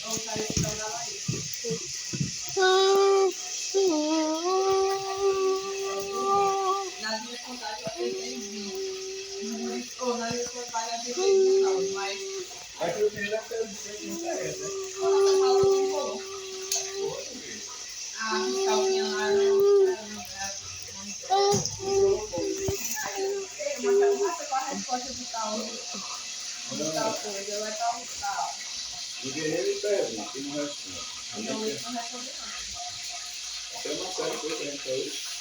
Ou tá esperando ela aí. Nas minhas contagens eu acertei 20. Ou nas minhas contagens eu acertei 19, mas. Mas eu tenho essa diferença, né? Quando você falou, não falou. A calcinha lá não. Ei, mas eu não sei qual a resposta do tal. Do tal coisa. Vai tal, tal. O guerreiro pergunta, e não responde. Então, isso não responde, não. Tem uma série que eu tenho aí.